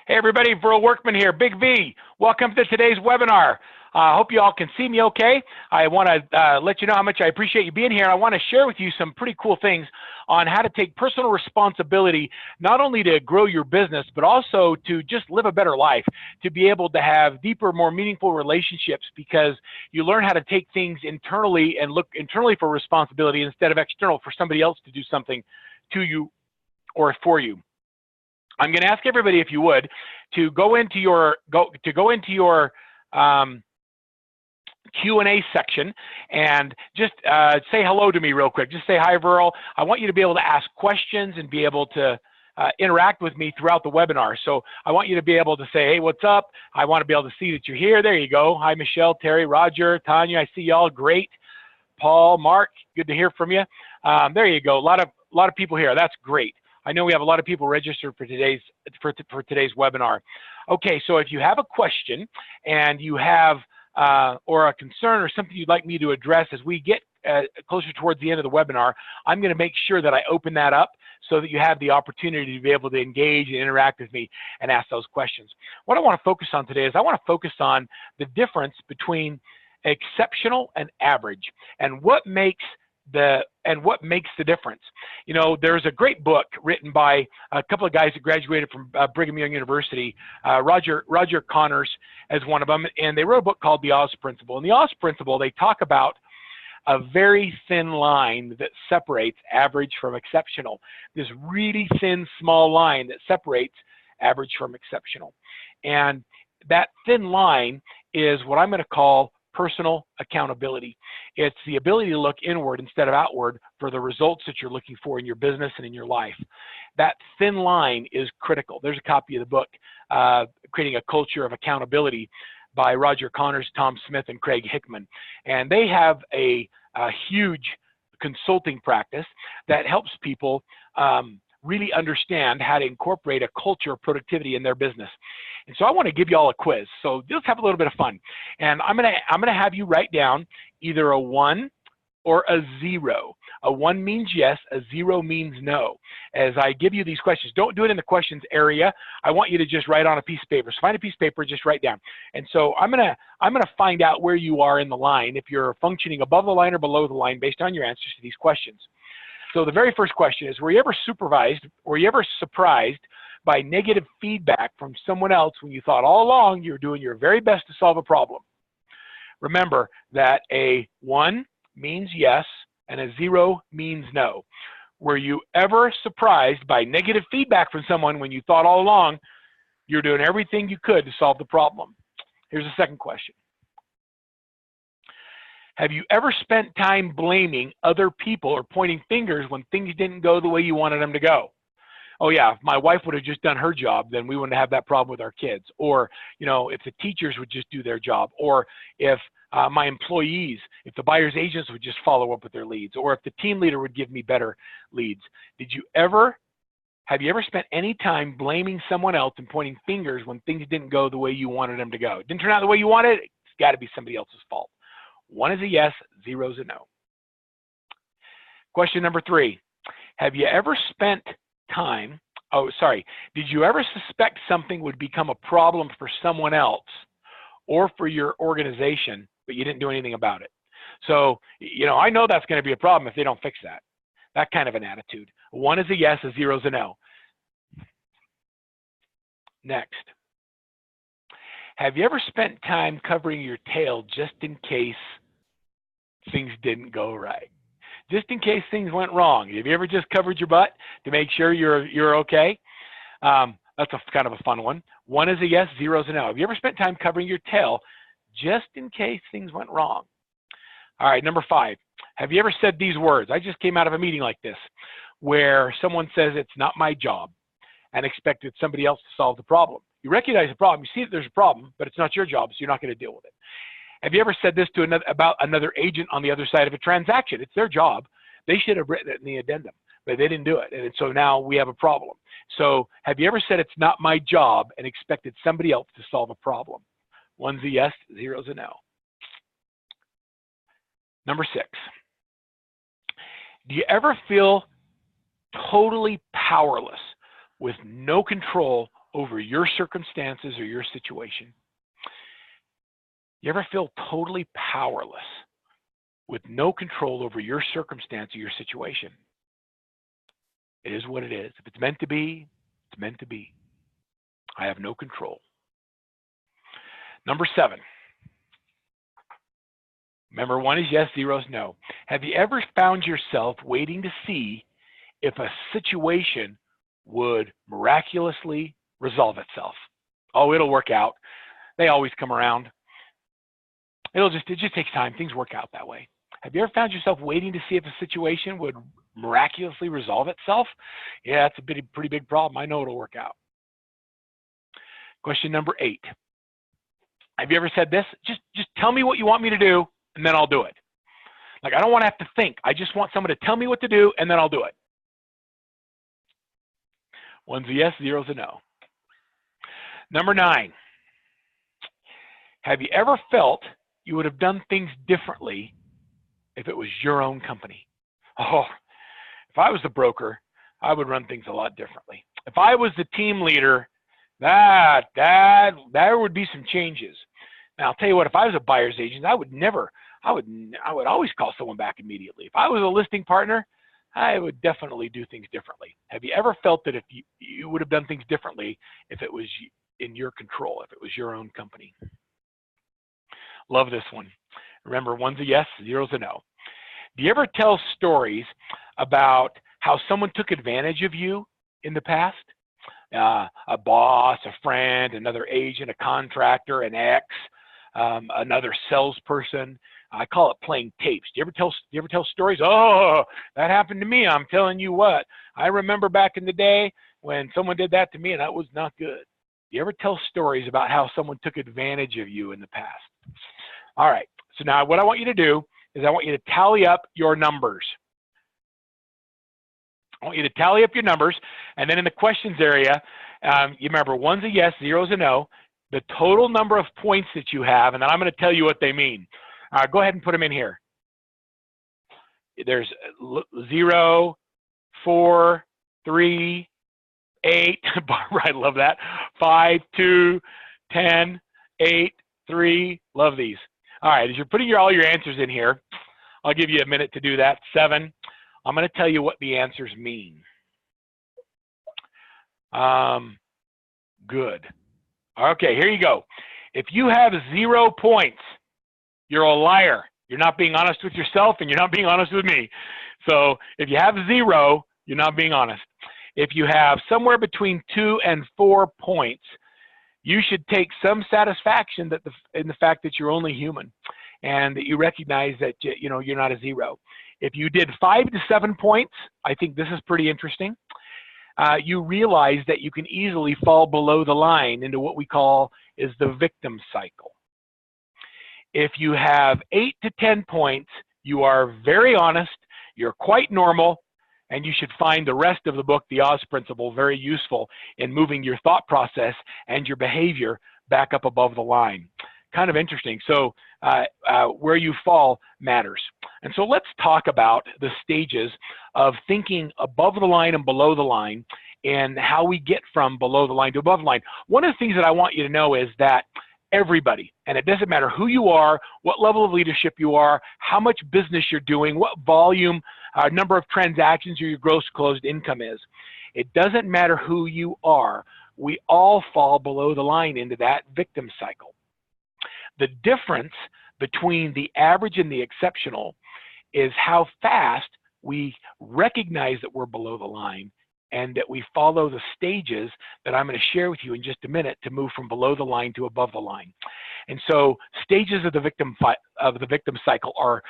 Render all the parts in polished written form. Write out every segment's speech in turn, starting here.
Hey everybody, Verl Workman here, Big V. Welcome to today's webinar. I hope you all can see me okay. I want to let you know how much I appreciate you being here. I want to share with you some pretty cool things on how to take personal responsibility, not only to grow your business, but also to just live a better life, to be able to have deeper, more meaningful relationships, because you learn how to take things internally and look internally for responsibility instead of external for somebody else to do something to you or for you. I'm going to ask everybody, if you would, to go into your Q&A section and just say hello to me real quick. Just say hi, Verl. I want you to be able to ask questions and be able to interact with me throughout the webinar. So I want you to be able to say, hey, what's up? I want to be able to see that you're here. There you go. Hi, Michelle, Terry, Roger, Tanya. I see y'all. Great. Paul, Mark, good to hear from you. There you go. A lot of people here. That's great. I know we have a lot of people registered for today's webinar. Okay, so if you have a question and you have or a concern or something you'd like me to address as we get closer towards the end of the webinar, I'm going to make sure that I open that up so that you have the opportunity to be able to engage and interact with me and ask those questions. What I want to focus on today is I want to focus on the difference between exceptional and average, and what makes the difference. You know, there's a great book written by a couple of guys that graduated from Brigham Young University, Roger Connors as one of them, and they wrote a book called The Oz Principle. In The Oz Principle, they talk about a very thin line that separates average from exceptional. This really thin, small line that separates average from exceptional. And that thin line is what I'm going to call personal accountability. It's the ability to look inward instead of outward for the results that you're looking for in your business and in your life. That thin line is critical. There's a copy of the book, Creating a Culture of Accountability, by Roger Connors, Tom Smith, and Craig Hickman. And they have a huge consulting practice that helps people really understand how to incorporate a culture of productivity in their business. And so I want to give you all a quiz. So just have a little bit of fun. And I'm gonna have you write down either a 1 or a 0. A 1 means yes, a 0 means no. As I give you these questions, don't do it in the questions area. I want you to just write on a piece of paper. So find a piece of paper, just write down. And so I'm gonna find out where you are in the line, if you're functioning above the line or below the line based on your answers to these questions. So the very first question is, were you ever surprised by negative feedback from someone else when you thought all along you were doing your very best to solve a problem? Remember that a 1 means yes and a 0 means no. Were you ever surprised by negative feedback from someone when you thought all along you're doing everything you could to solve the problem? Here's the second question. Have you ever spent time blaming other people or pointing fingers when things didn't go the way you wanted them to go? Oh yeah, if my wife would have just done her job, then we wouldn't have that problem with our kids. Or, you know, if the teachers would just do their job, or if my employees, if the buyer's agents would just follow up with their leads, or if the team leader would give me better leads. Have you ever spent any time blaming someone else and pointing fingers when things didn't go the way you wanted them to go? It didn't turn out the way you wanted, it's got to be somebody else's fault. 1 is a yes, 0 is a no. Question number 3. Have you ever spent time, did you ever suspect something would become a problem for someone else or for your organization, but you didn't do anything about it? So, you know, I know that's going to be a problem if they don't fix that. That kind of an attitude. 1 is a yes, a 0 is a no. Next. Have you ever spent time covering your tail just in case things didn't go right? Just in case things went wrong. Have you ever just covered your butt to make sure you're okay? That's kind of a fun one. 1 is a yes, 0 is a no. Have you ever spent time covering your tail just in case things went wrong? All right, number 5. Have you ever said these words? I just came out of a meeting like this where someone says it's not my job and expected somebody else to solve the problem. You recognize the problem, you see that there's a problem, but it's not your job, so you're not going to deal with it. Have you ever said this to about another agent on the other side of a transaction? It's their job. They should have written it in the addendum, but they didn't do it, and so now we have a problem. So have you ever said it's not my job and expected somebody else to solve a problem? 1's a yes, 0's a no. Number 6. Do you ever feel totally powerless with no control over your circumstances or your situation? You ever feel totally powerless with no control over your circumstance or your situation? It is what it is. If it's meant to be, it's meant to be. I have no control. Number 7. Remember, 1 is yes, 0 is no. Have you ever found yourself waiting to see if a situation would miraculously resolve itself? Oh, it'll work out. They always come around. It just takes time. Things work out that way. Have you ever found yourself waiting to see if a situation would miraculously resolve itself? Yeah, it's a pretty big problem. I know it'll work out. Question number 8. Have you ever said this? Just tell me what you want me to do, and then I'll do it. Like, I don't want to have to think. I just want someone to tell me what to do, and then I'll do it. 1's a yes, 0's a no. Number 9. Have you ever felt you would have done things differently if it was your own company? Oh, if I was the broker, I would run things a lot differently. If I was the team leader, there would be some changes. Now, I'll tell you what, if I was a buyer's agent, I would always call someone back immediately. If I was a listing partner, I would definitely do things differently. Have you ever felt that if you would have done things differently if it was in your control, if it was your own company? Love this one. Remember, 1's a yes, 0's a no. Do you ever tell stories about how someone took advantage of you in the past? A boss, a friend, another agent, a contractor, an ex, another salesperson. I call it playing tapes. Do you ever tell stories? Oh, that happened to me. I'm telling you what. I remember back in the day when someone did that to me, and that was not good. Do you ever tell stories about how someone took advantage of you in the past? All right. So now what I want you to do is I want you to tally up your numbers. I want you to tally up your numbers, and then in the questions area, you remember 1's a yes, 0's a no, the total number of points that you have, and then I'm going to tell you what they mean. Go ahead and put them in here. There's 0, 4, 3, 8, Barbara, I love that, 5, 2, 10, 8, 3, love these. All right, as you're putting all your answers in here, I'll give you a minute to do that. 7. I'm going to tell you what the answers mean. Good. Okay, here you go. If you have 0 points, you're a liar. You're not being honest with yourself, and you're not being honest with me. So if you have 0, you're not being honest. If you have somewhere between 2 and 4 points, you should take some satisfaction in the fact that you're only human, and that you recognize that you're not a 0. If you did 5 to 7 points, I think this is pretty interesting. You realize that you can easily fall below the line into what we call is the victim cycle. If you have 8 to 10 points, you are very honest, you're quite normal, and you should find the rest of the book, The Oz Principle, very useful in moving your thought process and your behavior back up above the line. Kind of interesting. So where you fall matters. And so let's talk about the stages of thinking above the line and below the line, and how we get from below the line to above the line. One of the things that I want you to know is that everybody, and it doesn't matter who you are, what level of leadership you are, how much business you're doing, what volume, number of transactions or your gross closed income is. It doesn't matter who you are. We all fall below the line into that victim cycle. The difference between the average and the exceptional is how fast we recognize that we're below the line, and that we follow the stages that I'm going to share with you in just a minute to move from below the line to above the line. And so stages of the victim cycle are,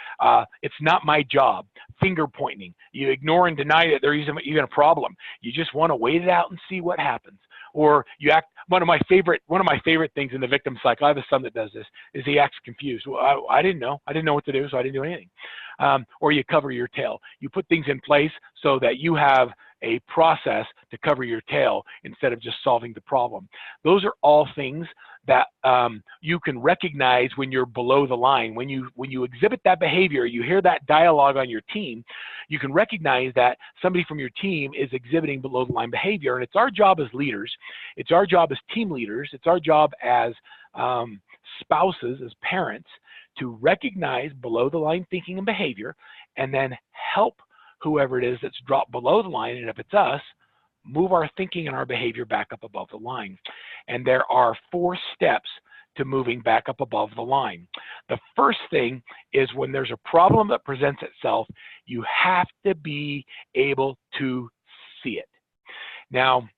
it's not my job, finger pointing. You ignore and deny that there's even a problem. You just want to wait it out and see what happens. Or you act, one of my favorite things in the victim cycle, I have a son that does this, is he acts confused. Well, I didn't know what to do, so I didn't do anything. Or you cover your tail. You put things in place so that you have a process to cover your tail instead of just solving the problem. Those are all things that you can recognize when you're below the line. When you exhibit that behavior, you hear that dialogue on your team, you can recognize that somebody from your team is exhibiting below the line behavior. And it's our job as leaders, it's our job as team leaders, it's our job as spouses, as parents, to recognize below the line thinking and behavior, and then help whoever it is that's dropped below the line, and if it's us, move our thinking and our behavior back up above the line. And there are 4 steps to moving back up above the line. The first thing is, when there's a problem that presents itself, you have to be able to see it. Now,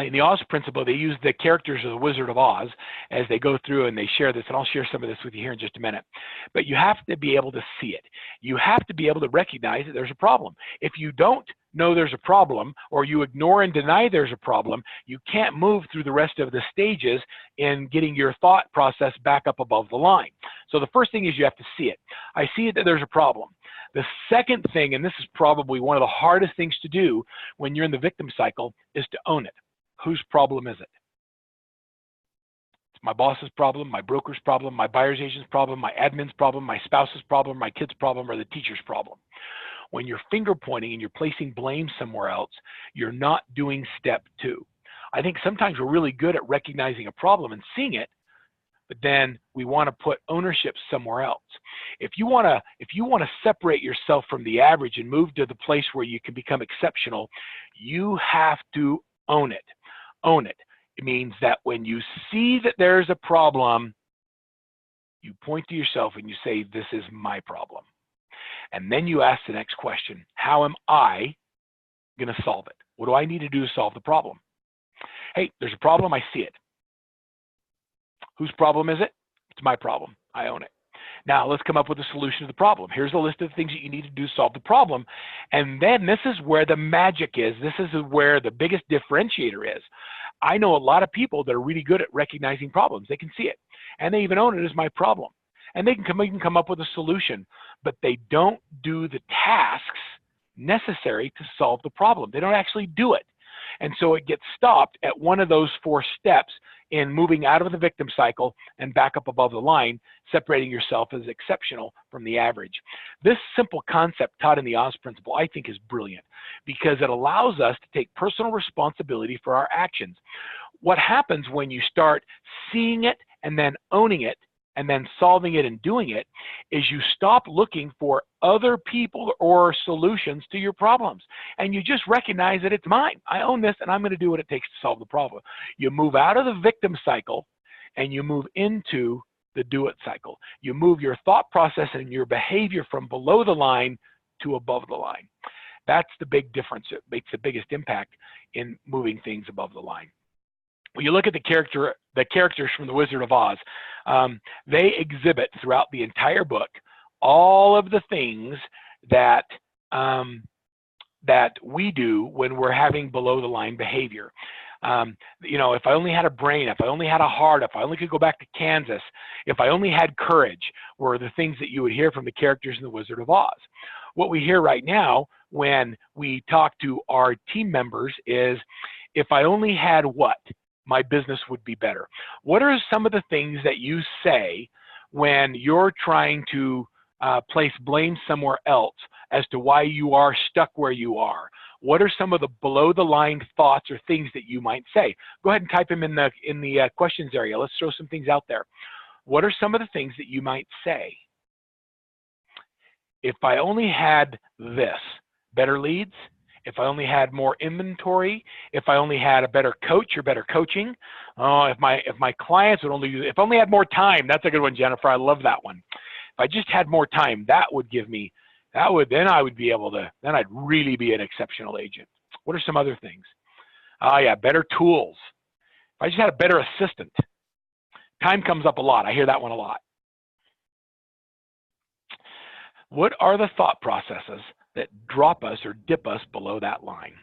in the Oz principle, they use the characters of the Wizard of Oz as they go through and they share this, and I'll share some of this with you here in just a minute. But you have to be able to see it. You have to be able to recognize that there's a problem. If you don't know there's a problem, or you ignore and deny there's a problem, you can't move through the rest of the stages in getting your thought process back up above the line. So the first thing is you have to see it. I see it that there's a problem. The second thing, and this is probably one of the hardest things to do when you're in the victim cycle, is to own it. Whose problem is it? It's my boss's problem, my broker's problem, my buyer's agent's problem, my admin's problem, my spouse's problem, my kid's problem, or the teacher's problem. When you're finger pointing and you're placing blame somewhere else, you're not doing step 2. I think sometimes we're really good at recognizing a problem and seeing it, but then we want to put ownership somewhere else. If you want to separate yourself from the average and move to the place where you can become exceptional, you have to own it. Own it. It means that when you see that there's a problem, you point to yourself and you say, this is my problem. And then you ask the next question, how am I going to solve it? What do I need to do to solve the problem? Hey, there's a problem, I see it. Whose problem is it? It's my problem. I own it. Now let's come up with a solution to the problem. Here's a list of things that you need to do to solve the problem. And then this is where the magic is. This is where the biggest differentiator is. I know a lot of people that are really good at recognizing problems. They can see it, and they even own it as my problem. And they can come up with a solution, but they don't do the tasks necessary to solve the problem. They don't actually do it. And so it gets stopped at one of those 4 steps in moving out of the victim cycle and back up above the line, separating yourself as exceptional from the average. This simple concept taught in the Oz principle, I think, is brilliant because it allows us to take personal responsibility for our actions. What happens when you start seeing it and then owning it and then solving it and doing it is you stop looking for other people or solutions to your problems. And you just recognize that it's mine. I own this, and I'm going to do what it takes to solve the problem. You move out of the victim cycle and you move into the do it cycle. You move your thought process and your behavior from below the line to above the line. That's the big difference. It makes the biggest impact in moving things above the line. When you look at the characters from the Wizard of Oz, they exhibit throughout the entire book all of the things that that we do when we're having below the line behavior. You know, if I only had a brain, if I only had a heart, if I only could go back to Kansas, if I only had courage, were the things that you would hear from the characters in the Wizard of Oz. What we hear right now when we talk to our team members is, if I only had what? My business would be better. What are some of the things that you say when you're trying to place blame somewhere else as to why you are stuck where you are? What are some of the below the line thoughts or things that you might say? Go ahead and type them in the questions area. Let's throw some things out there. What are some of the things that you might say? If I only had this, better leads, if I only had more inventory, if I only had a better coach or better coaching, if my clients would only, if I only had more time, that's a good one, Jennifer. I love that one. If I just had more time, that would give me, then I would be able to, then I'd really be an exceptional agent. What are some other things? Yeah, better tools. If I just had a better assistant. Time comes up a lot. I hear that one a lot. What are the thought processes that drop us or dip us below that line?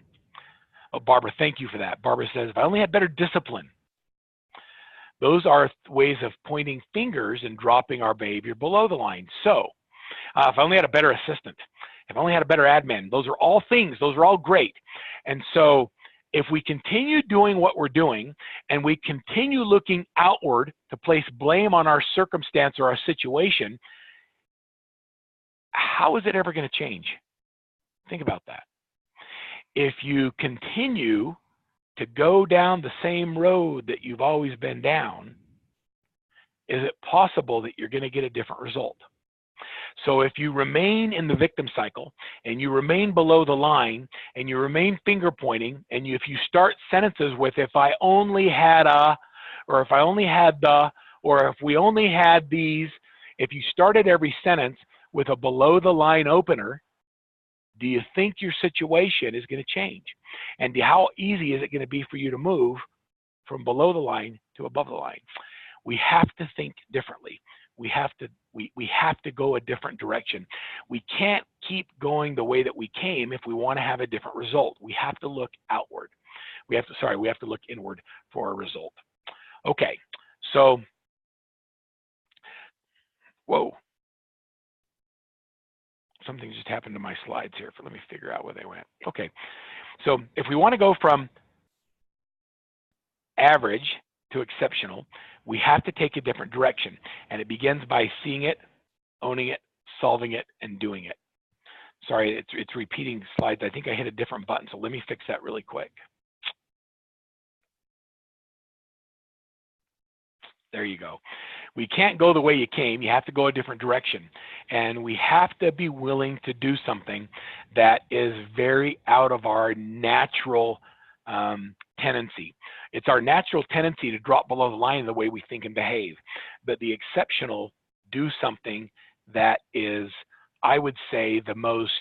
Oh, Barbara, thank you for that. Barbara says, if I only had better discipline. Those are ways of pointing fingers and dropping our behavior below the line. So if I only had a better assistant, if I only had a better admin, those are all things, those are all great. And so if we continue doing what we're doing and we continue looking outward to place blame on our circumstance or our situation, how is it ever going to change? Think about that. If you continue to go down the same road that you've always been down, is it possible that you're going to get a different result? So if you remain in the victim cycle and you remain below the line and you remain finger pointing, and if you start sentences with if I only had a, or if I only had the, or if we only had these, if you started every sentence with a below the line opener, do you think your situation is going to change? And how easy is it going to be for you to move from below the line to above the line? We have to think differently. We have to go a different direction. We can't keep going the way that we came if we want to have a different result. We have to look outward. We have to look inward for a result. Okay, so, whoa. Something just happened to my slides here. Let me figure out where they went. Okay, so if we want to go from average to exceptional, we have to take a different direction. And it begins by seeing it, owning it, solving it, and doing it. Sorry, it's repeating slides. I think I hit a different button, so let me fix that really quick. There you go. We can't go the way you came. You have to go a different direction. And we have to be willing to do something that is very out of our natural tendency. It's our natural tendency to drop below the line in the way we think and behave. But the exceptional do something that is, I would say, the most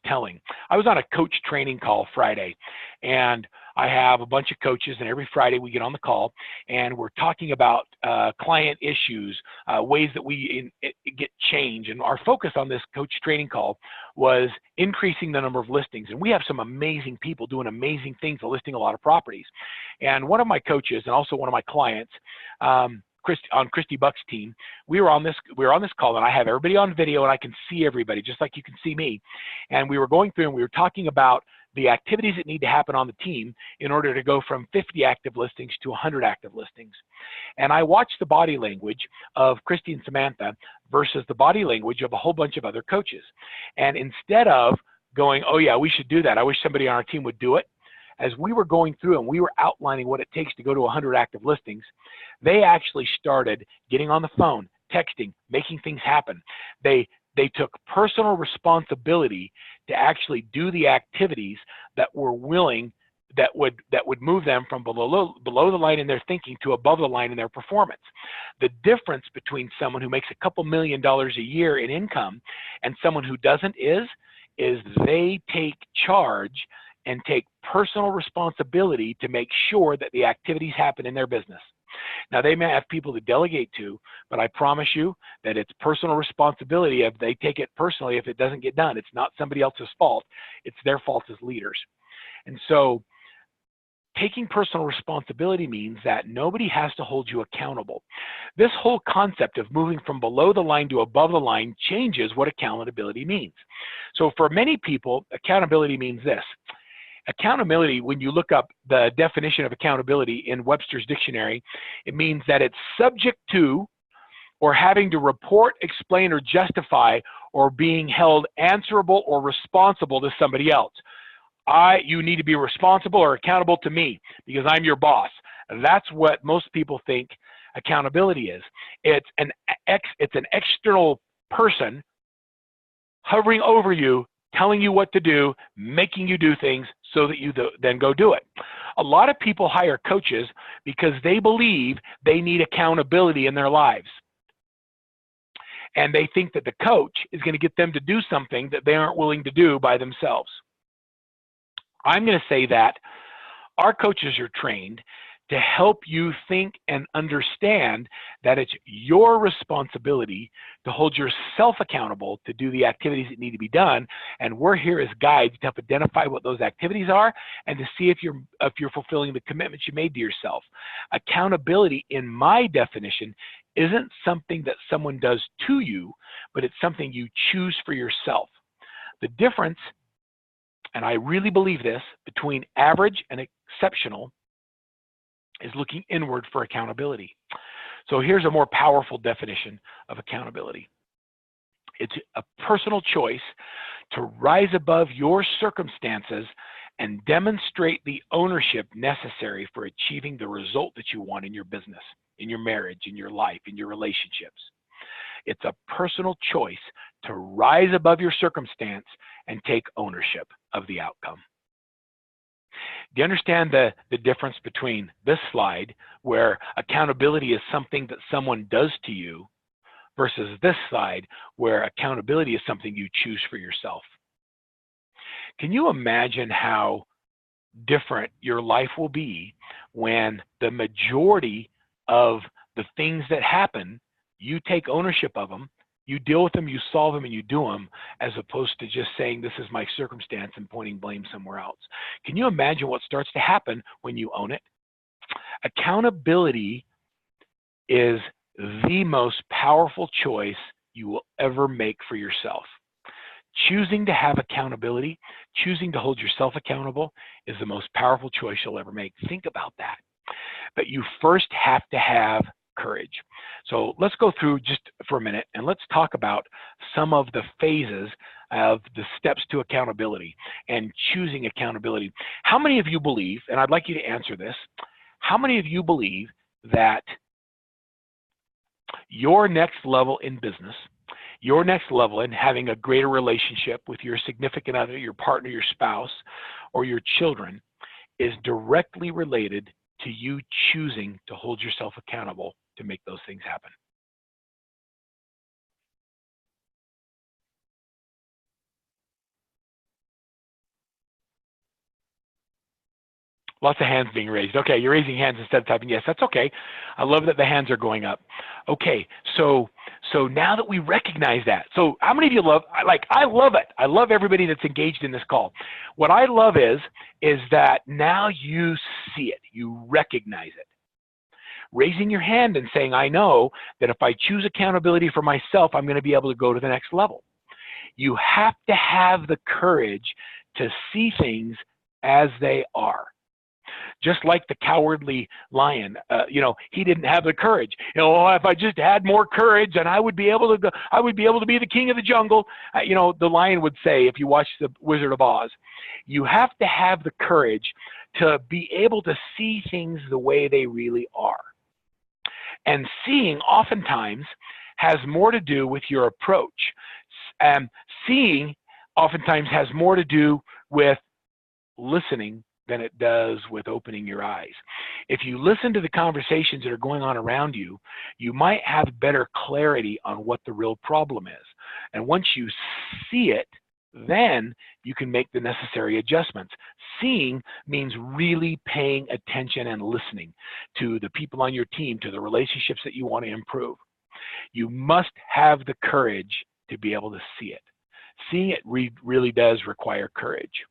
telling. I was on a coach training call Friday, and I have a bunch of coaches, and every Friday we get on the call and we're talking about client issues, ways that we get change. And our focus on this coach training call was increasing the number of listings. And we have some amazing people doing amazing things, listing a lot of properties. And one of my coaches and also one of my clients, on Christy Buck's team, we were on this call, and I have everybody on video and I can see everybody just like you can see me. And we were going through and we were talking about the activities that need to happen on the team in order to go from 50 active listings to 100 active listings. And I watched the body language of Christy and Samantha versus the body language of a whole bunch of other coaches. And instead of going, oh yeah, we should do that, I wish somebody on our team would do it, as we were going through and we were outlining what it takes to go to 100 active listings, they actually started getting on the phone, texting, making things happen. They took personal responsibility to actually do the activities that were willing, that would move them from below the line in their thinking to above the line in their performance. The difference between someone who makes a couple $1 million a year in income and someone who doesn't is they take charge and take personal responsibility to make sure that the activities happen in their business. Now, they may have people to delegate to, but I promise you that it's personal responsibility if they take it personally if it doesn't get done. It's not somebody else's fault. It's their fault as leaders. And so taking personal responsibility means that nobody has to hold you accountable. This whole concept of moving from below the line to above the line changes what accountability means. So for many people, accountability means this. Accountability, when you look up the definition of accountability in Webster's dictionary, it means that it's subject to or having to report, explain, or justify, or being held answerable or responsible to somebody else. You need to be responsible or accountable to me because I'm your boss. That's what most people think accountability is. It's an external person hovering over you, telling you what to do, making you do things so that you then go do it. A lot of people hire coaches because they believe they need accountability in their lives. And they think that the coach is going to get them to do something that they aren't willing to do by themselves. I'm going to say that our coaches are trained to help you think and understand that it's your responsibility to hold yourself accountable to do the activities that need to be done. And we're here as guides to help identify what those activities are and to see if you're fulfilling the commitments you made to yourself. Accountability, in my definition, isn't something that someone does to you, but it's something you choose for yourself. The difference and I really believe this, between average and exceptional is looking inward for accountability. So here's a more powerful definition of accountability. It's a personal choice to rise above your circumstances and demonstrate the ownership necessary for achieving the result that you want in your business, in your marriage, in your life, in your relationships. It's a personal choice to rise above your circumstance and take ownership of the outcome. Do you understand the difference between this slide, where accountability is something that someone does to you, versus this slide, where accountability is something you choose for yourself? Can you imagine how different your life will be when the majority of the things that happen, you take ownership of them, you deal with them, you solve them, and you do them, as opposed to just saying, this is my circumstance, and pointing blame somewhere else? Can you imagine what starts to happen when you own it? Accountability is the most powerful choice you will ever make for yourself. Choosing to have accountability, choosing to hold yourself accountable, is the most powerful choice you'll ever make. Think about that. But you first have to have courage. So let's go through just for a minute and let's talk about some of the phases of the steps to accountability and choosing accountability. How many of you believe, and I'd like you to answer this, how many of you believe that your next level in business, your next level in having a greater relationship with your significant other, your partner, your spouse, or your children, is directly related to you choosing to hold yourself accountable to make those things happen? Lots of hands being raised. Okay, you're raising hands instead of typing yes. That's okay. I love that the hands are going up. Okay, so now that we recognize that, so how many of you love, I love it. I love everybody that's engaged in this call. What I love is that now you see it, you recognize it. Raising your hand and saying, I know that if I choose accountability for myself, I'm going to be able to go to the next level. You have to have the courage to see things as they are. Just like the cowardly lion, he didn't have the courage. If I just had more courage, then I would be able to go, I would be able to be the king of the jungle. The lion would say, if you watch The Wizard of Oz, you have to have the courage to be able to see things the way they really are. And seeing oftentimes has more to do with your approach. Seeing oftentimes has more to do with listening than it does with opening your eyes. If you listen to the conversations that are going on around you, you might have better clarity on what the real problem is. And once you see it, then you can make the necessary adjustments. Seeing means really paying attention and listening to the people on your team, to the relationships that you want to improve. You must have the courage to be able to see it. Seeing it really does require courage.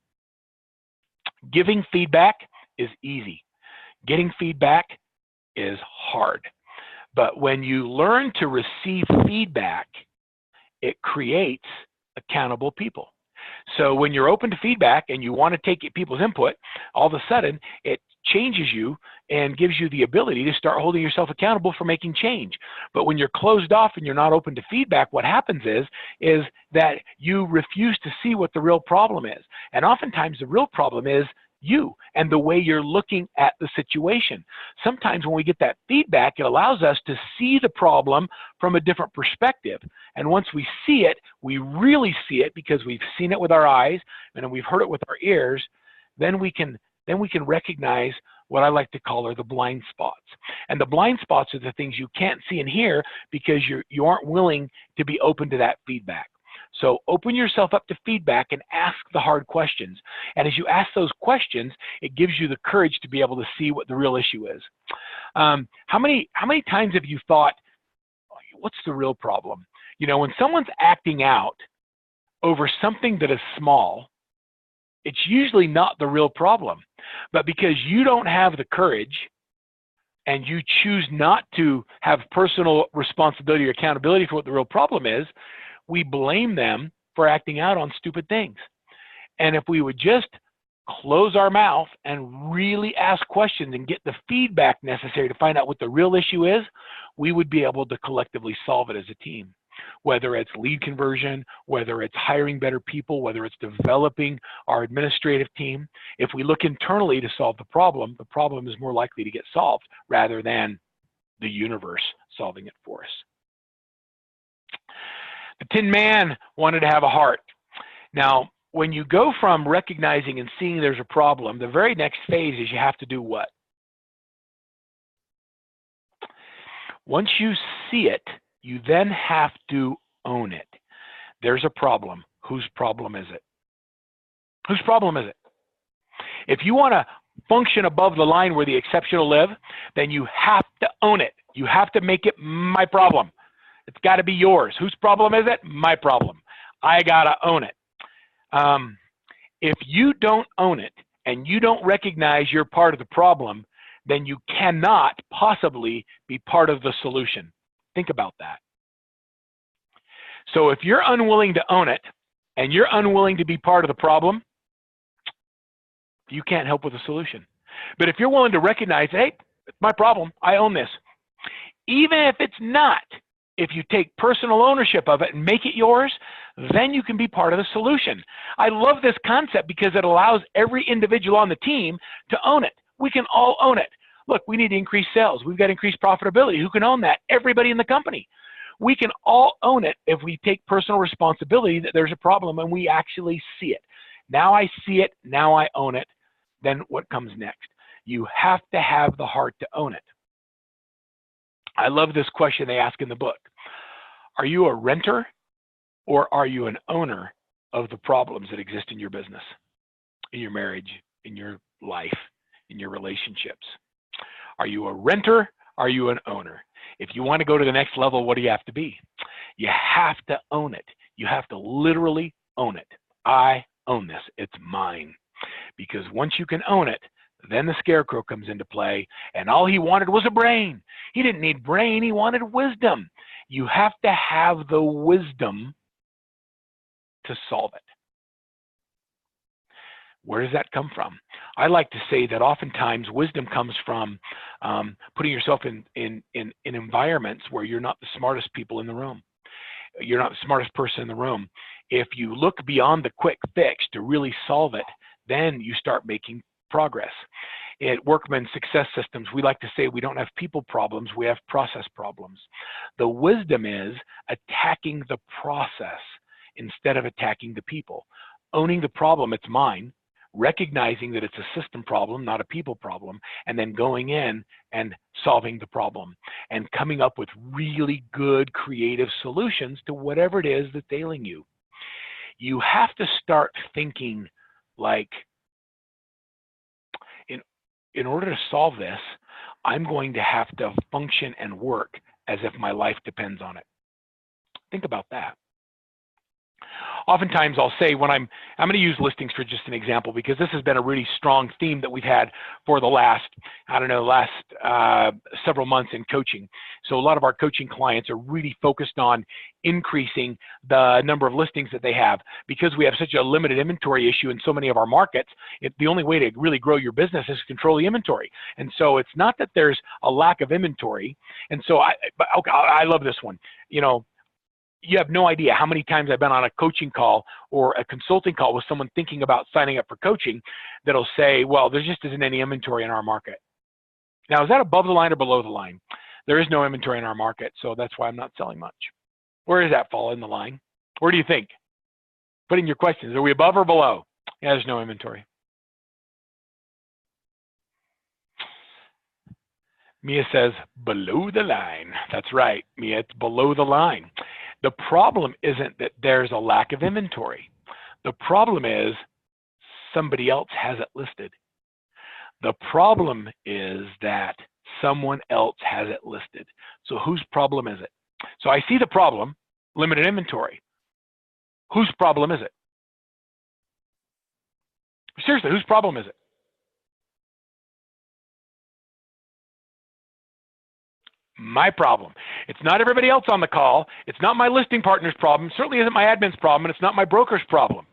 Giving feedback is easy. Getting feedback is hard. But when you learn to receive feedback, it creates accountable people. So when you're open to feedback and you want to take people's input, all of a sudden it changes you and gives you the ability to start holding yourself accountable for making change. But when you're closed off and you're not open to feedback, what happens is that you refuse to see what the real problem is. And oftentimes the real problem is you and the way you're looking at the situation. Sometimes when we get that feedback, it allows us to see the problem from a different perspective. And once we see it, we really see it because we've seen it with our eyes and we've heard it with our ears, then we can recognize what I like to call are the blind spots. And the blind spots are the things you can't see and hear because you aren't willing to be open to that feedback. So open yourself up to feedback and ask the hard questions. And as you ask those questions, it gives you the courage to be able to see what the real issue is. How many times have you thought, what's the real problem? When someone's acting out over something that is small, it's usually not the real problem. But because you don't have the courage and you choose not to have personal responsibility or accountability for what the real problem is, we blame them for acting out on stupid things. And if we would just close our mouth and really ask questions and get the feedback necessary to find out what the real issue is, we would be able to collectively solve it as a team. Whether it's lead conversion, whether it's hiring better people, whether it's developing our administrative team, if we look internally to solve the problem is more likely to get solved rather than the universe solving it for us. The Tin Man wanted to have a heart. Now, when you go from recognizing and seeing there's a problem, the very next phase is you have to do what? Once you see it, you then have to own it. There's a problem. Whose problem is it? Whose problem is it? If you want to function above the line where the exceptional live, then you have to own it. You have to make it my problem. It's got to be yours. Whose problem is it? My problem. I got to own it. If you don't own it and you don't recognize you're part of the problem, then you cannot possibly be part of the solution. Think about that. So if you're unwilling to own it and you're unwilling to be part of the problem, you can't help with the solution. But if you're willing to recognize, hey, it's my problem, I own this. Even if it's not, if you take personal ownership of it and make it yours, then you can be part of the solution. I love this concept because it allows every individual on the team to own it. We can all own it. Look, we need to increase sales. We've got to increase profitability. Who can own that? Everybody in the company. We can all own it if we take personal responsibility that there's a problem and we actually see it. Now I see it. Now I own it. Then what comes next? You have to have the heart to own it. I love this question they ask in the book. Are you a renter or are you an owner of the problems that exist in your business, in your marriage, in your life, in your relationships? Are you a renter? Are you an owner? If you want to go to the next level, what do you have to be? You have to own it. You have to literally own it. I own this. It's mine. Because once you can own it, then the scarecrow comes into play, and all he wanted was a brain. He didn't need brain, he wanted wisdom. You have to have the wisdom to solve it. Where does that come from? I like to say that oftentimes wisdom comes from putting yourself in environments where you're not the smartest people in the room. You're not the smartest person in the room. If you look beyond the quick fix to really solve it, then you start making progress. At Workman Success Systems, we like to say we don't have people problems, we have process problems. The wisdom is attacking the process instead of attacking the people. Owning the problem, it's mine, recognizing that it's a system problem, not a people problem, and then going in and solving the problem and coming up with really good creative solutions to whatever it is that's ailing you. You have to start thinking like, in order to solve this, I'm going to have to function and work as if my life depends on it. Think about that. Oftentimes I'll say when I'm going to use listings for just an example because this has been a really strong theme that we've had for the last, several months in coaching. So a lot of our coaching clients are really focused on increasing the number of listings that they have because we have such a limited inventory issue in so many of our markets. The only way to really grow your business is to control the inventory. And so it's not that there's a lack of inventory. And so I love this one. You have no idea how many times I've been on a coaching call or a consulting call with someone thinking about signing up for coaching that'll say, well, there just isn't any inventory in our market. Now, is that above the line or below the line? There is no inventory in our market, so that's why I'm not selling much. Where does that fall in the line? Where do you think? Put in your questions. Are we above or below? Yeah, there's no inventory. Mia says, below the line. That's right, Mia, it's below the line. The problem isn't that there's a lack of inventory. The problem is somebody else has it listed. The problem is that someone else has it listed. So whose problem is it? So I see the problem, limited inventory. Whose problem is it? Seriously, whose problem is it? My problem. It's not everybody else on the call. It's not my listing partner's problem. It certainly isn't my admin's problem, and it's not my broker's problem.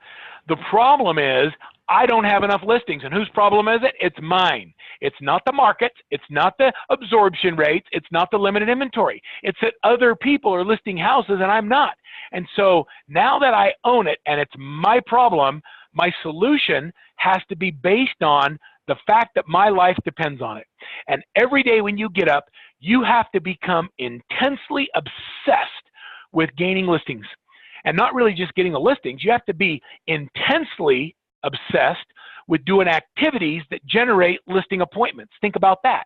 The problem is I don't have enough listings. And whose problem is it? It's mine. It's not the market. It's not the absorption rates. It's not the limited inventory. It's that other people are listing houses and I'm not. And so now that I own it and it's my problem, my solution has to be based on the fact that my life depends on it. And every day when you get up, you have to become intensely obsessed with gaining listings. And not really just getting the listings, you have to be intensely obsessed with doing activities that generate listing appointments. Think about that.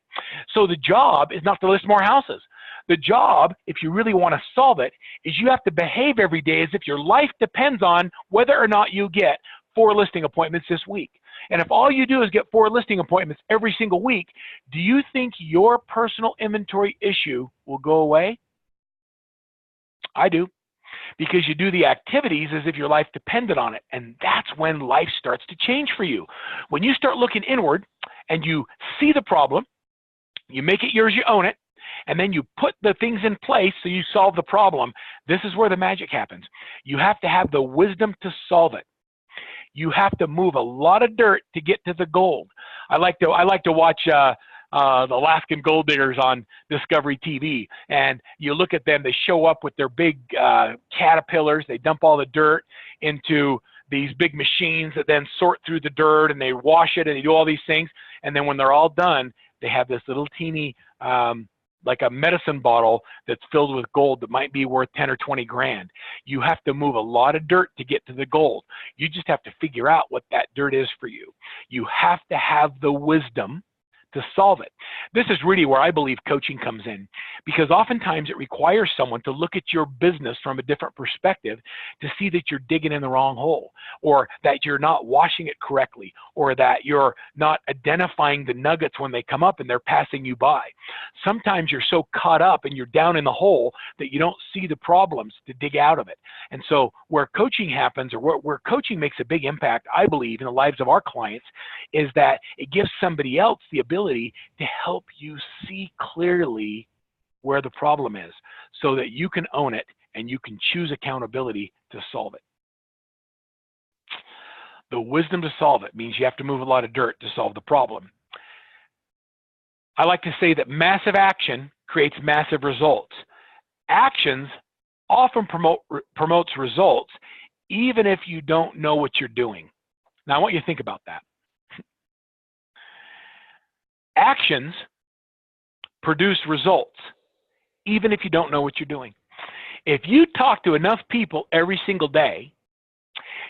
So the job is not to list more houses. The job, if you really want to solve it, is you have to behave every day as if your life depends on whether or not you get 4 listing appointments this week. And if all you do is get 4 listing appointments every single week, do you think your personal inventory issue will go away? I do. Because you do the activities as if your life depended on it. And that's when life starts to change for you. When you start looking inward and you see the problem, you make it yours, you own it, and then you put the things in place so you solve the problem. This is where the magic happens. You have to have the wisdom to solve it. You have to move a lot of dirt to get to the gold. I like to watch the Alaskan gold diggers on Discovery TV, and you look at them, they show up with their big caterpillars, they dump all the dirt into these big machines that then sort through the dirt and they wash it and they do all these things, and then when they're all done, they have this little teeny, like a medicine bottle that's filled with gold that might be worth 10 or 20 grand. You have to move a lot of dirt to get to the gold. You just have to figure out what that dirt is for you. You have to have the wisdom to solve it. This is really where I believe coaching comes in, because oftentimes it requires someone to look at your business from a different perspective to see that you're digging in the wrong hole, or that you're not washing it correctly, or that you're not identifying the nuggets when they come up and they're passing you by. Sometimes you're so caught up and you're down in the hole that you don't see the problems to dig out of it. And so where coaching happens, or where coaching makes a big impact, I believe, in the lives of our clients, is that it gives somebody else the ability to help you see clearly where the problem is so that you can own it and you can choose accountability to solve it. The wisdom to solve it means you have to move a lot of dirt to solve the problem. I like to say that massive action creates massive results. Actions often promotes results even if you don't know what you're doing. Now I want you to think about that. Actions produce results, even if you don't know what you're doing. If you talk to enough people every single day,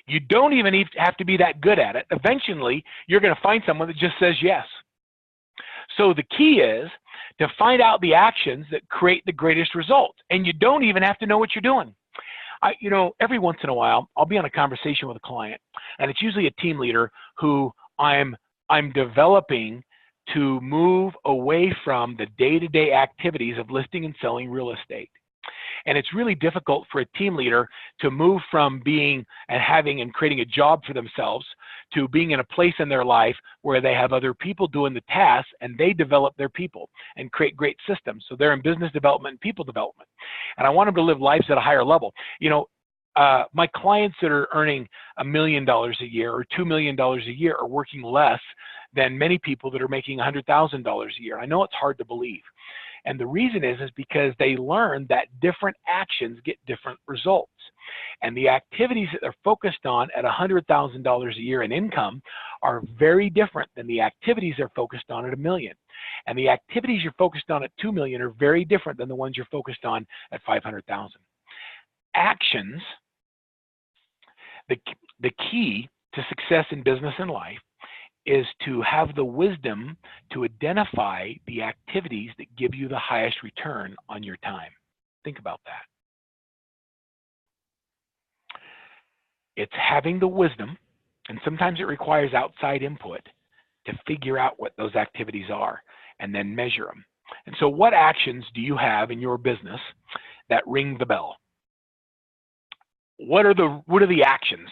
you don't even have to be that good at it. Eventually, you're going to find someone that just says yes. So the key is to find out the actions that create the greatest results, and you don't even have to know what you're doing. Every once in a while, I'll be on a conversation with a client, and it's usually a team leader who I'm developing to move away from the day-to-day activities of listing and selling real estate. And it's really difficult for a team leader to move from being and having and creating a job for themselves to being in a place in their life where they have other people doing the tasks and they develop their people and create great systems. So they're in business development and people development. And I want them to live lives at a higher level. My clients that are earning $1 million a year or $2 million a year are working less than many people that are making $100,000 a year. I know it's hard to believe. And the reason is because they learn that different actions get different results. And the activities that they're focused on at $100,000 a year in income are very different than the activities they're focused on at $1 million. And the activities you're focused on at $2 million are very different than the ones you're focused on at $500,000. Actions, the key to success in business and life is to have the wisdom to identify the activities that give you the highest return on your time. Think about that. It's having the wisdom, and sometimes it requires outside input to figure out what those activities are and then measure them. And so what actions do you have in your business that ring the bell? What are the actions?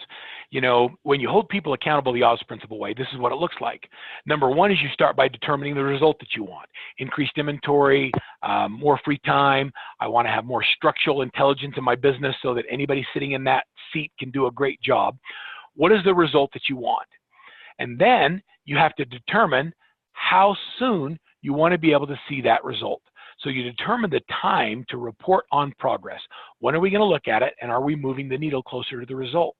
When you hold people accountable the Oz principle way, this is what it looks like. Number one is you start by determining the result that you want. Increased inventory, more free time. I want to have more structural intelligence in my business so that anybody sitting in that seat can do a great job. What is the result that you want? And then you have to determine how soon you want to be able to see that result. So you determine the time to report on progress. When are we going to look at it, and are we moving the needle closer to the result?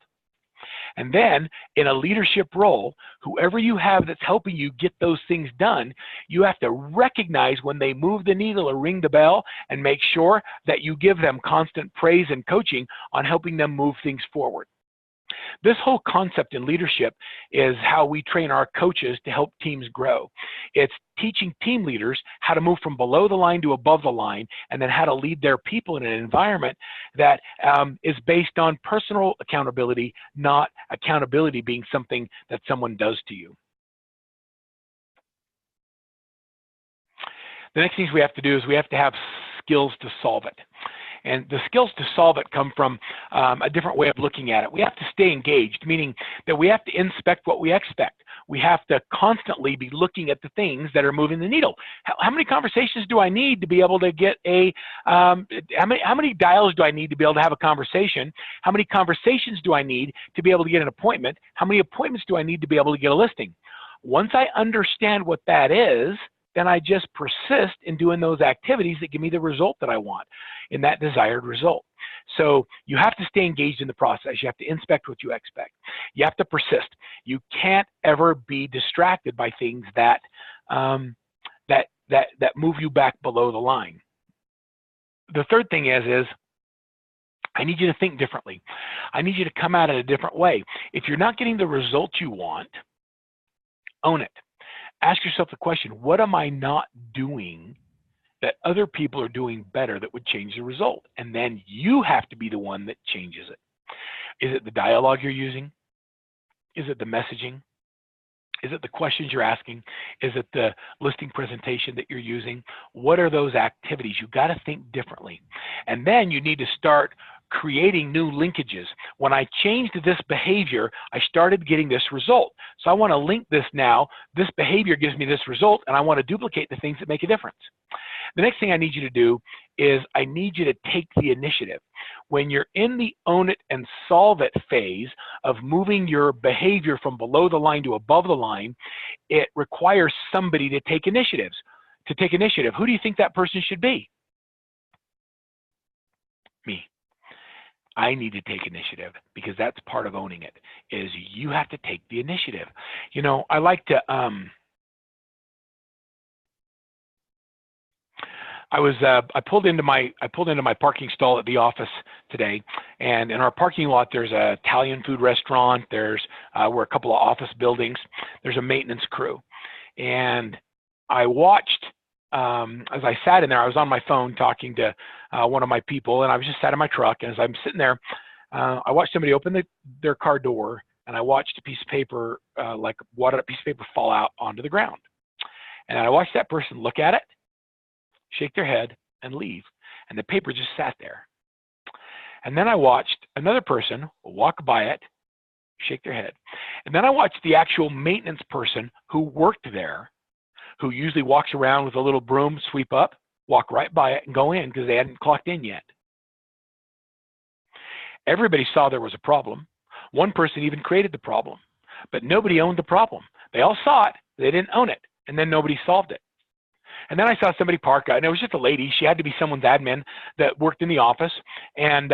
And then in a leadership role, whoever you have that's helping you get those things done, you have to recognize when they move the needle or ring the bell, and make sure that you give them constant praise and coaching on helping them move things forward. This whole concept in leadership is how we train our coaches to help teams grow. It's teaching team leaders how to move from below the line to above the line, and then how to lead their people in an environment that is based on personal accountability, not accountability being something that someone does to you. The next things we have to do is we have to have skills to solve it. And the skills to solve it come from a different way of looking at it. We have to stay engaged, meaning that we have to inspect what we expect. We have to constantly be looking at the things that are moving the needle. How many conversations do I need to be able to get a, how many dials do I need to be able to have a conversation? How many conversations do I need to be able to get an appointment? How many appointments do I need to be able to get a listing? Once I understand what that is, then I just persist in doing those activities that give me the result that I want, in that desired result. So you have to stay engaged in the process. You have to inspect what you expect. You have to persist. You can't ever be distracted by things that that move you back below the line. The third thing is I need you to think differently. I need you to come at it a different way. If you're not getting the result you want, own it. Ask yourself the question, what am I not doing that other people are doing better that would change the result? And then you have to be the one that changes it. Is it the dialogue you're using? Is it the messaging? Is it the questions you're asking? Is it the listing presentation that you're using? What are those activities? You've got to think differently. And then you need to start creating new linkages. When I changed this behavior, I started getting this result. So I want to link this now. This behavior gives me this result, and I want to duplicate the things that make a difference. The next thing I need you to do is I need you to take the initiative. When you're in the own it and solve it phase of moving your behavior from below the line to above the line, it requires somebody to take initiatives. To take initiative, who do you think that person should be? Me. I need to take initiative, because that's part of owning it, is you have to take the initiative. You know, I like to, I pulled into my parking stall at the office today, and in our parking lot there's an Italian food restaurant, there's we're a couple of office buildings, there's a maintenance crew, and I watched as I sat in there, I was on my phone talking to one of my people, and I was just sat in my truck, and as I'm sitting there, I watched somebody open their car door, and I watched a piece of paper, like a piece of paper fall out onto the ground. And I watched that person look at it, shake their head, and leave. And the paper just sat there. And then I watched another person walk by it, shake their head. And then I watched the actual maintenance person who worked there, who usually walks around with a little broom, sweep up, walk right by it and go in because they hadn't clocked in yet. Everybody saw there was a problem. One person even created the problem, but nobody owned the problem. They all saw it, they didn't own it, and then nobody solved it. And then I saw somebody park out, and it was just a lady. She had to be someone's admin that worked in the office, and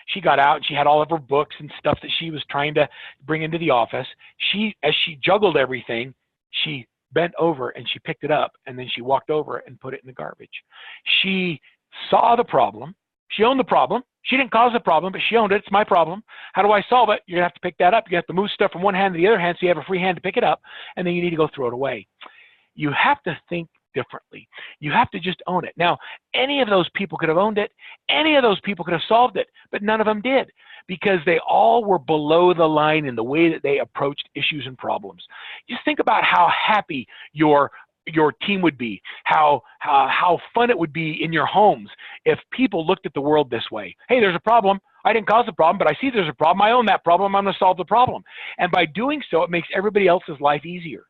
she got out, and she had all of her books and stuff that she was trying to bring into the office. As she juggled everything, she bent over and she picked it up, and then she walked over and put it in the garbage. She saw the problem. She owned the problem. She didn't cause the problem, but she owned it. It's my problem. How do I solve it? You're gonna have to pick that up. You have to move stuff from one hand to the other hand so you have a free hand to pick it up, and then you need to go throw it away. You have to think differently. You have to just own it. Now, any of those people could have owned it. Any of those people could have solved it, but none of them did, because they all were below the line in the way that they approached issues and problems. Just think about how happy your team would be, how fun it would be in your homes if people looked at the world this way. Hey, there's a problem. I didn't cause the problem, but I see there's a problem. I own that problem. I'm going to solve the problem. And by doing so, it makes everybody else's life easier.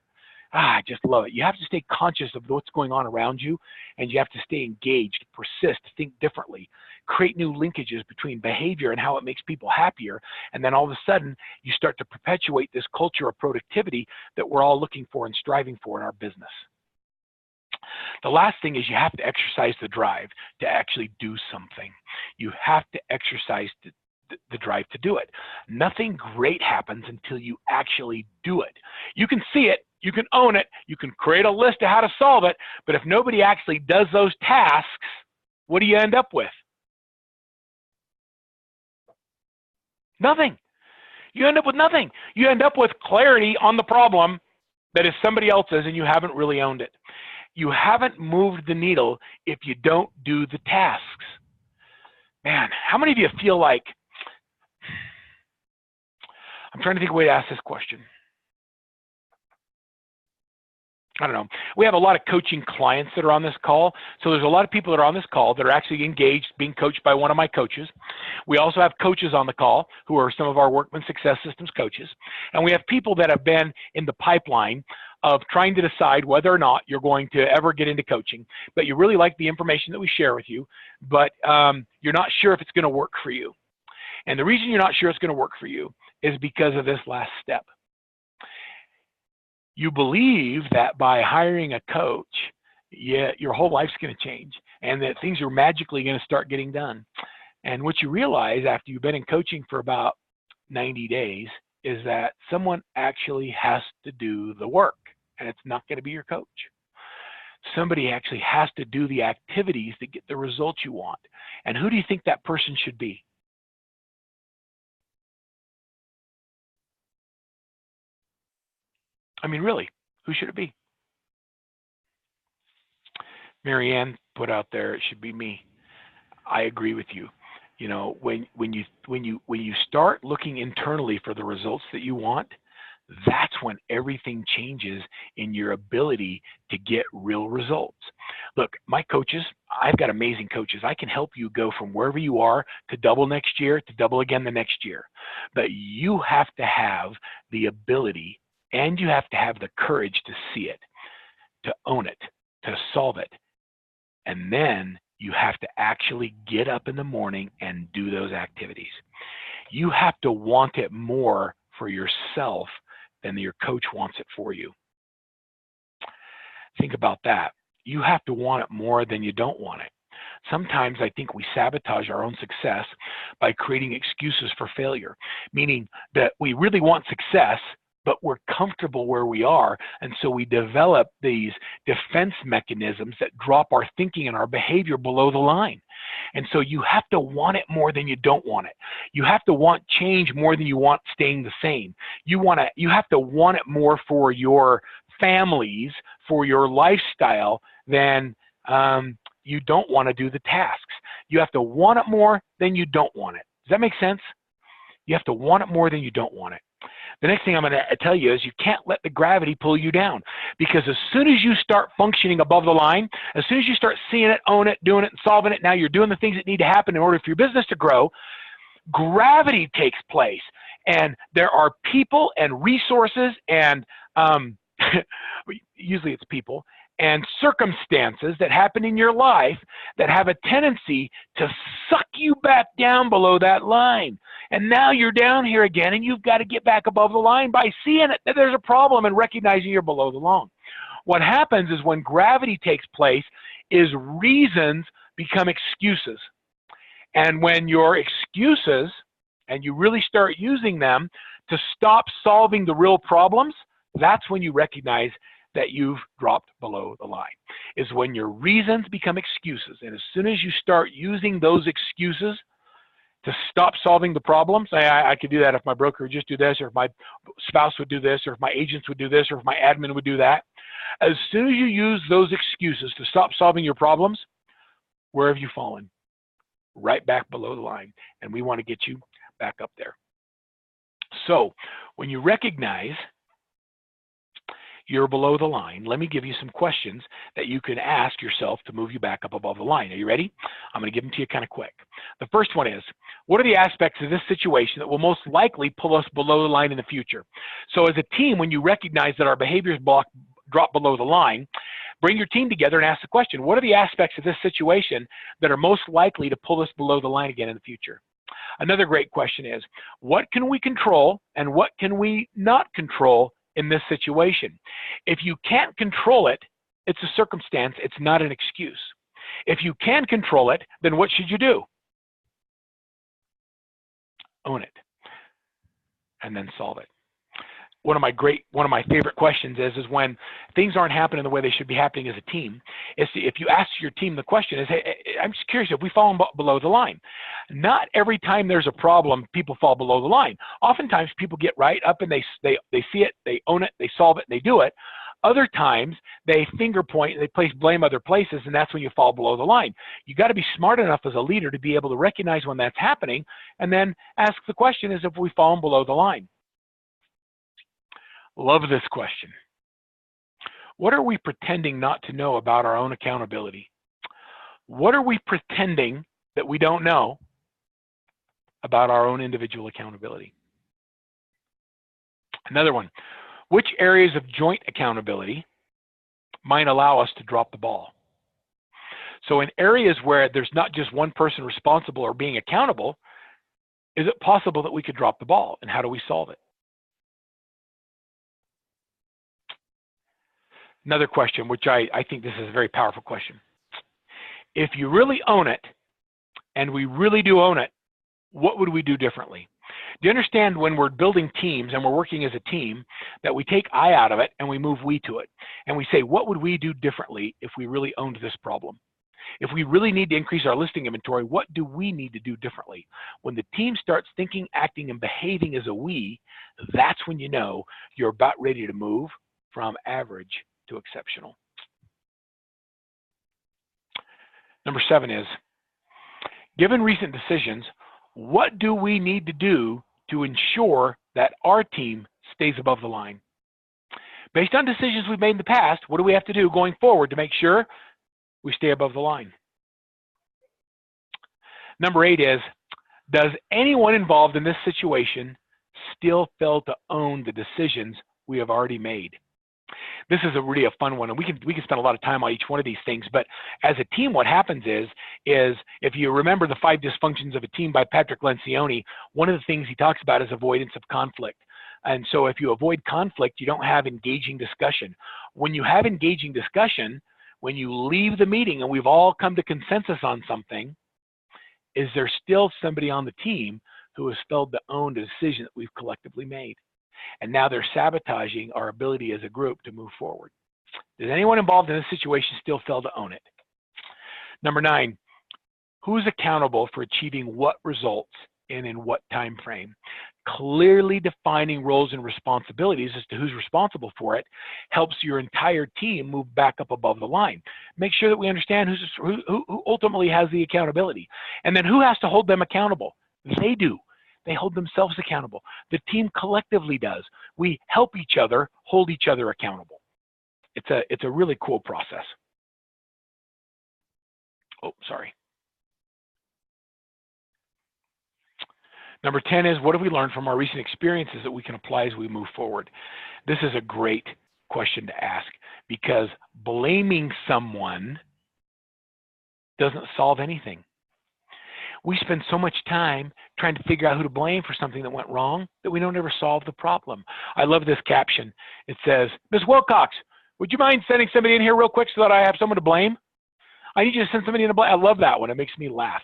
I just love it. You have to stay conscious of what's going on around you, and you have to stay engaged, persist, think differently. create new linkages between behavior and how it makes people happier. And then all of a sudden, you start to perpetuate this culture of productivity that we're all looking for and striving for in our business. The last thing is you have to exercise the drive to actually do something. You have to exercise the drive to do it. Nothing great happens until you actually do it. You can see it, you can own it, you can create a list of how to solve it, but if nobody actually does those tasks, what do you end up with? Nothing. You end up with nothing. You end up with clarity on the problem that is somebody else's and you haven't really owned it. You haven't moved the needle if you don't do the tasks. Man, how many of you feel like, I'm trying to think of a way to ask this question. I don't know. We have a lot of coaching clients that are on this call. So there's a lot of people that are on this call that are actually engaged, being coached by one of my coaches. We also have coaches on the call who are some of our Workman Success Systems coaches. And we have people that have been in the pipeline of trying to decide whether or not you're going to ever get into coaching, but you really like the information that we share with you, but you're not sure if it's going to work for you. And the reason you're not sure it's going to work for you is because of this last step. You believe that by hiring a coach, your whole life's going to change and that things are magically going to start getting done. And what you realize after you've been in coaching for about 90 days is that someone actually has to do the work, and it's not going to be your coach. Somebody actually has to do the activities to get the results you want. And who do you think that person should be? I mean, really, who should it be? Marianne put out there, it should be me. I agree with you. You know, when you start looking internally for the results that you want, that's when everything changes in your ability to get real results. Look, my coaches, I've got amazing coaches. I can help you go from wherever you are to double next year, to double again the next year. But you have to have the ability and you have to have the courage to see it, to own it, to solve it. And then you have to actually get up in the morning and do those activities. You have to want it more for yourself than your coach wants it for you. Think about that. You have to want it more than you don't want it. Sometimes I think we sabotage our own success by creating excuses for failure, meaning that we really want success, but we're comfortable where we are, and so we develop these defense mechanisms that drop our thinking and our behavior below the line. And so you have to want it more than you don't want it. You have to want change more than you want staying the same. You have to want it more for your families, for your lifestyle, than you don't want to do the tasks. You have to want it more than you don't want it. Does that make sense? You have to want it more than you don't want it. The next thing I'm going to tell you is you can't let the gravity pull you down, because as soon as you start functioning above the line, as soon as you start seeing it, own it, doing it, and solving it, now you're doing the things that need to happen in order for your business to grow, gravity takes place. And there are people and resources and usually it's people and circumstances that happen in your life that have a tendency to suck you back down below that line. And now you're down here again, and you've got to get back above the line by seeing it, that there's a problem and recognizing you're below the line. What happens is when gravity takes place is reasons become excuses. And when your excuses, and you really start using them to stop solving the real problems, that's when you recognize that you've dropped below the line, is when your reasons become excuses. And as soon as you start using those excuses to stop solving the problems, I could do that if my broker would just do this, or if my spouse would do this, or if my agents would do this, or if my admin would do that. As soon as you use those excuses to stop solving your problems, where have you fallen? Right back below the line. And we want to get you back up there. So when you recognize you're below the line, let me give you some questions that you can ask yourself to move you back up above the line. Are you ready? I'm going to give them to you kind of quick. The first one is, what are the aspects of this situation that will most likely pull us below the line in the future? So as a team, when you recognize that our behaviors drop below the line, bring your team together and ask the question, what are the aspects of this situation that are most likely to pull us below the line again in the future? Another great question is, what can we control and what can we not control in this situation? If you can't control it, it's a circumstance, it's not an excuse. If you can control it, then what should you do? Own it and then solve it. One of my favorite questions is when things aren't happening the way they should be happening as a team, is if you ask your team the question is, hey, I'm just curious, if we fall below the line. Not every time there's a problem, people fall below the line. Oftentimes people get right up and they see it, they own it, they solve it, and they do it. Other times they finger point, they place blame other places, and that's when you fall below the line. You got to be smart enough as a leader to be able to recognize when that's happening, and then ask the question is if we've fallen below the line. Love this question. What are we pretending not to know about our own accountability? What are we pretending that we don't know about our own individual accountability? Another one, which areas of joint accountability might allow us to drop the ball? So in areas where there's not just one person responsible or being accountable, is it possible that we could drop the ball, and how do we solve it? Another question, which I think this is a very powerful question. If you really own it, and we really do own it, what would we do differently? Do you understand when we're building teams and we're working as a team that we take I out of it and we move we to it? And we say, what would we do differently if we really owned this problem? If we really need to increase our listing inventory, what do we need to do differently? When the team starts thinking, acting, and behaving as a we, that's when you know you're about ready to move from average to exceptional. Number 7 is, given recent decisions, what do we need to do to ensure that our team stays above the line? Based on decisions we've made in the past, what do we have to do going forward to make sure we stay above the line? Number 8 is, does anyone involved in this situation still fail to own the decisions we have already made? This is really a fun one, and we can spend a lot of time on each one of these things, but as a team, what happens is if you remember the 5 dysfunctions of a team by Patrick Lencioni, one of the things he talks about is avoidance of conflict. And so if you avoid conflict, you don't have engaging discussion. When you have engaging discussion, when you leave the meeting and we've all come to consensus on something, is there still somebody on the team who has failed to own the decision that we've collectively made? And now they're sabotaging our ability as a group to move forward. Does anyone involved in this situation still fail to own it? Number 9, who's accountable for achieving what results and in what time frame? Clearly defining roles and responsibilities as to who's responsible for it helps your entire team move back up above the line. Make sure that we understand who ultimately has the accountability. And then who has to hold them accountable? They do. They hold themselves accountable. The team collectively does. We help each other hold each other accountable. It's a really cool process. Oh, sorry. Number 10 is, what have we learned from our recent experiences that we can apply as we move forward? This is a great question to ask, because blaming someone doesn't solve anything. We spend so much time trying to figure out who to blame for something that went wrong that we don't ever solve the problem. I love this caption. It says, Ms. Wilcox, would you mind sending somebody in here real quick so that I have someone to blame? I need you to send somebody in to blame. I love that one. It makes me laugh.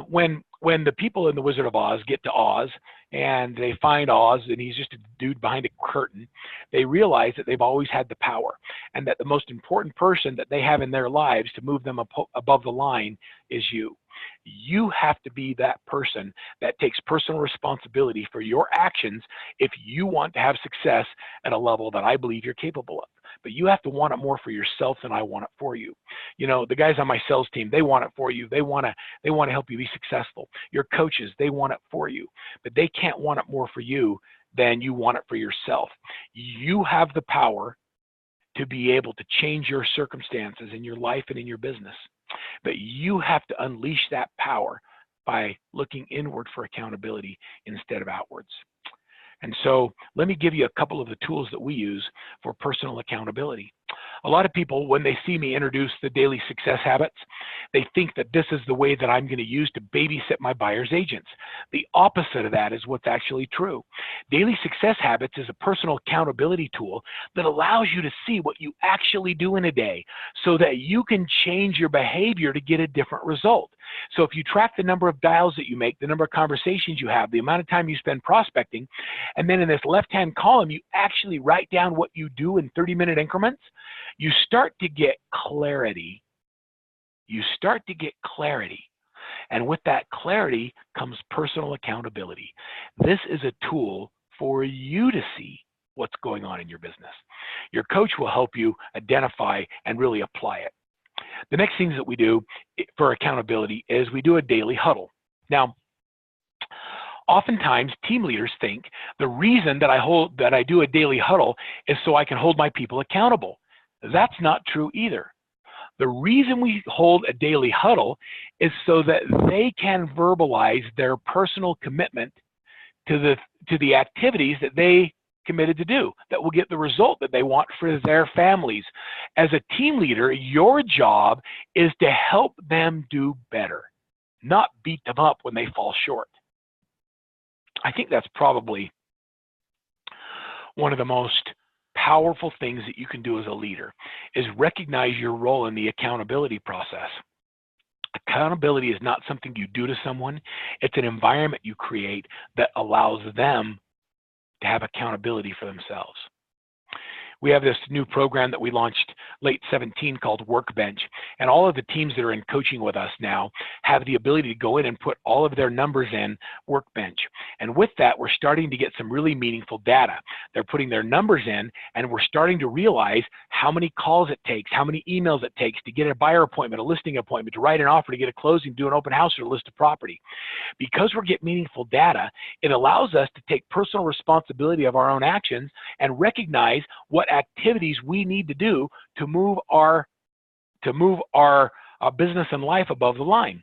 When the people in the Wizard of Oz get to Oz and they find Oz and he's just a dude behind a curtain, they realize that they've always had the power and that the most important person that they have in their lives to move them above the line is you. You have to be that person that takes personal responsibility for your actions if you want to have success at a level that I believe you're capable of. But you have to want it more for yourself than I want it for you. You know, the guys on my sales team, they want it for you. They want to help you be successful. Your coaches, they want it for you, but they can't want it more for you than you want it for yourself. You have the power to be able to change your circumstances in your life and in your business. But you have to unleash that power by looking inward for accountability instead of outwards. And so let me give you a couple of the tools that we use for personal accountability. A lot of people, when they see me introduce the daily success habits, they think that this is the way that I'm going to use to babysit my buyer's agents. The opposite of that is what's actually true. Daily success habits is a personal accountability tool that allows you to see what you actually do in a day so that you can change your behavior to get a different result. So if you track the number of dials that you make, the number of conversations you have, the amount of time you spend prospecting, and then in this left-hand column, you actually write down what you do in 30-minute increments, you start to get clarity. You start to get clarity. And with that clarity comes personal accountability. This is a tool for you to see what's going on in your business. Your coach will help you identify and really apply it. The next things that we do for accountability is we do a daily huddle. Now, oftentimes team leaders think the reason that I do a daily huddle is so I can hold my people accountable. That's not true either. The reason we hold a daily huddle is so that they can verbalize their personal commitment to the activities that they committed to do, that will get the result that they want for their families. As a team leader, your job is to help them do better, not beat them up when they fall short. I think that's probably one of the most powerful things that you can do as a leader, is recognize your role in the accountability process. Accountability is not something you do to someone. It's an environment you create that allows them to have accountability for themselves. We have this new program that we launched late 17 called Workbench, and all of the teams that are in coaching with us now have the ability to go in and put all of their numbers in Workbench. And with that, we're starting to get some really meaningful data. They're putting their numbers in, and we're starting to realize how many calls it takes, how many emails it takes to get a buyer appointment, a listing appointment, to write an offer, to get a closing, do an open house, or list a property. Because we're getting meaningful data, it allows us to take personal responsibility of our own actions and recognize what activities we need to do to move our business and life above the line.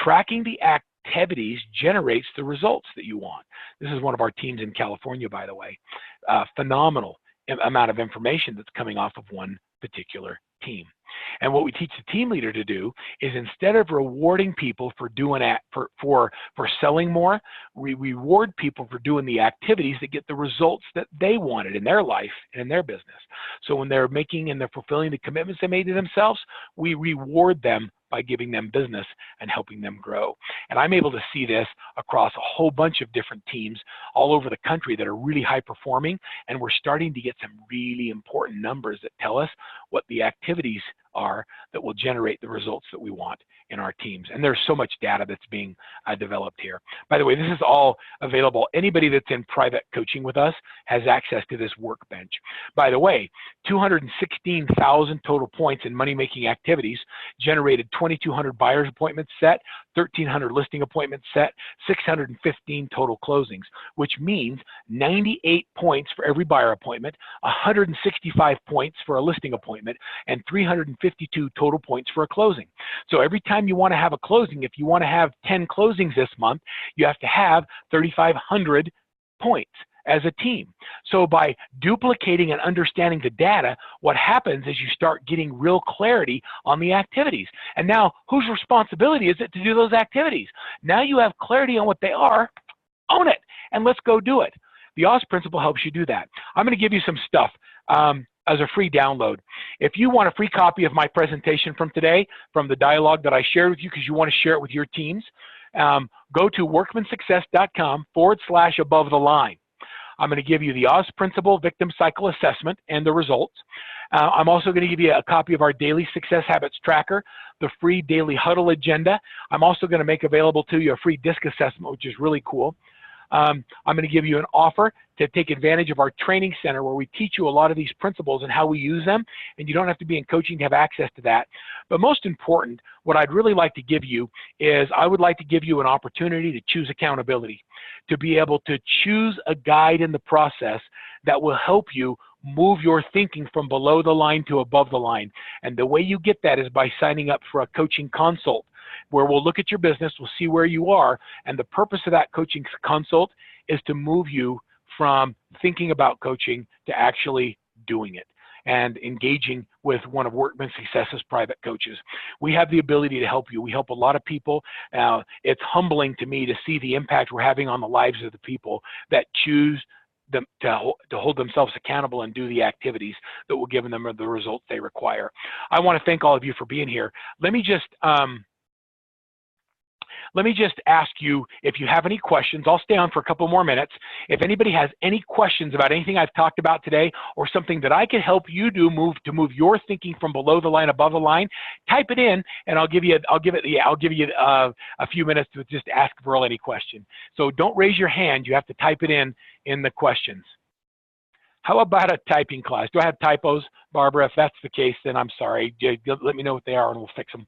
Tracking the activities generates the results that you want. This is one of our teams in California, by the way. Phenomenal amount of information that's coming off of one particular team. And what we teach the team leader to do is, instead of rewarding people for doing for selling more, we reward people for doing the activities that get the results that they wanted in their life and in their business. So when they're making and they're fulfilling the commitments they made to themselves, we reward them by giving them business and helping them grow. And I'm able to see this across a whole bunch of different teams all over the country that are really high performing, and we're starting to get some really important numbers that tell us what the activities are that will generate the results that we want in our teams. And there's so much data that's being developed here. By the way, this is all available. Anybody that's in private coaching with us has access to this Workbench. By the way, 216,000 total points in money-making activities generated 2,200 buyers appointments set, 1,300 listing appointments set, 615 total closings, which means 98 points for every buyer appointment, 165 points for a listing appointment, and 352 total points for a closing. So every time you want to have a closing, if you want to have 10 closings this month, you have to have 3,500 points as a team. So by duplicating and understanding the data, what happens is you start getting real clarity on the activities. And now, whose responsibility is it to do those activities? Now you have clarity on what they are, own it, and let's go do it. The Oz Principle helps you do that. I'm going to give you some stuff as a free download. If you want a free copy of my presentation from today, from the dialogue that I shared with you, because you want to share it with your teams, go to workmansuccess.com/above the line. I'm going to give you the Oz Principle Victim Cycle Assessment and the results. I'm also going to give you a copy of our Daily Success Habits Tracker, the free Daily Huddle Agenda. I'm also going to make available to you a free DISC assessment, which is really cool. I'm going to give you an offer to take advantage of our training center, where we teach you a lot of these principles and how we use them, and you don't have to be in coaching to have access to that. But most important, what I'd really like to give you is, I would like to give you an opportunity to choose accountability, to be able to choose a guide in the process that will help you move your thinking from below the line to above the line. And the way you get that is by signing up for a coaching consult, where we'll look at your business, we'll see where you are, and the purpose of that coaching consult is to move you from thinking about coaching to actually doing it. and engaging with one of Workman Success's private coaches. We have the ability to help you. We help a lot of people. It's humbling to me to see the impact we're having on the lives of the people that choose them to hold themselves accountable and do the activities that will give them the results they require. I want to thank all of you for being here. Let me just ask you if you have any questions. I'll stay on for a couple more minutes. If anybody has any questions about anything I've talked about today or something that I can help you do to move your thinking from below the line above the line, type it in, and I'll give you a few minutes to just ask Verl any question. So don't raise your hand. You have to type it in the questions. How about a typing class? Do I have typos, Barbara? If that's the case, then I'm sorry. Let me know what they are and we'll fix them.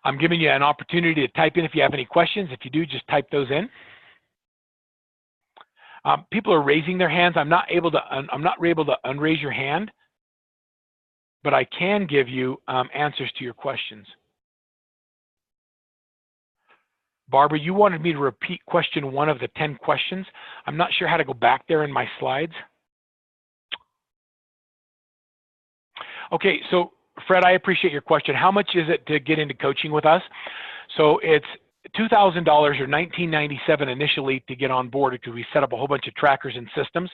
I'm giving you an opportunity to type in if you have any questions. If you do, just type those in. People are raising their hands. I'm not able to unraise your hand, but I can give you answers to your questions. Barbara, you wanted me to repeat question 1 of the 10 questions. I'm not sure how to go back there in my slides. Okay, so Fred, I appreciate your question. How much is it to get into coaching with us? So it's $2,000 or $19.97 initially to get on board because we set up a whole bunch of trackers and systems.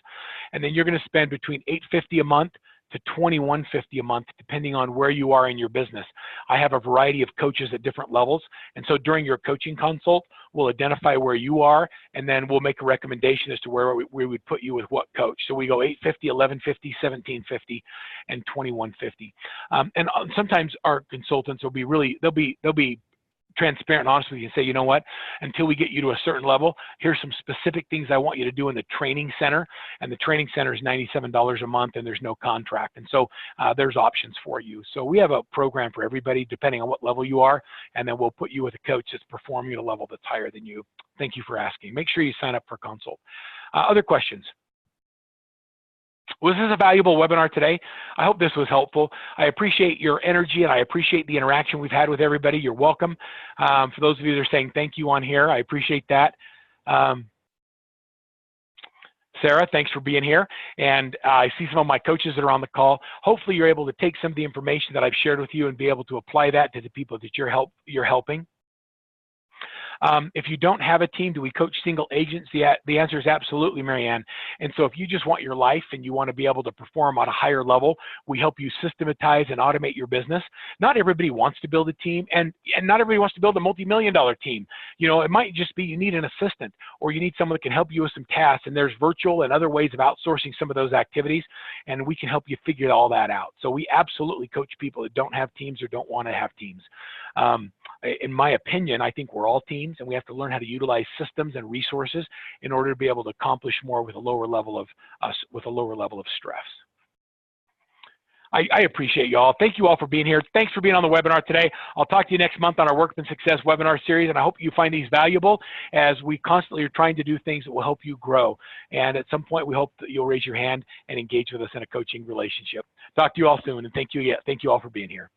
And then you're going to spend between $850 a month to $21.50 a month, depending on where you are in your business. I have a variety of coaches at different levels. And so during your coaching consult, we'll identify where you are, and then we'll make a recommendation as to where we would put you with what coach. So we go $850, $1150, $1750, and $21.50. And sometimes our consultants will be they'll be transparent and honest with you and say, you know what, until we get you to a certain level, here's some specific things I want you to do in the training center. And the training center is $97 a month and there's no contract. And so there's options for you. So we have a program for everybody depending on what level you are. And then we'll put you with a coach that's performing at a level that's higher than you. Thank you for asking. Make sure you sign up for a consult. Other questions? Well, this is a valuable webinar today. I hope this was helpful. I appreciate your energy and I appreciate the interaction we've had with everybody. You're welcome. For those of you that are saying thank you on here, I appreciate that. Sarah, thanks for being here. And I see some of my coaches that are on the call. Hopefully you're able to take some of the information that I've shared with you and be able to apply that to the people that you're helping. If you don't have a team, do we coach single agents? The answer is absolutely, Marianne. And so if you just want your life and you want to be able to perform at a higher level, we help you systematize and automate your business. Not everybody wants to build a team, and not everybody wants to build a multi-million-dollar team. You know, it might just be you need an assistant or you need someone that can help you with some tasks, and there's virtual and other ways of outsourcing some of those activities, and we can help you figure all that out. So we absolutely coach people that don't have teams or don't want to have teams. In my opinion, I think we're all teams, and we have to learn how to utilize systems and resources in order to be able to accomplish more with a lower level of stress. I appreciate you all. Thank you all for being here. Thanks for being on the webinar today. I'll talk to you next month on our Workman Success webinar series, and I hope you find these valuable as we constantly are trying to do things that will help you grow. And at some point, we hope that you'll raise your hand and engage with us in a coaching relationship. Talk to you all soon, and thank you all for being here.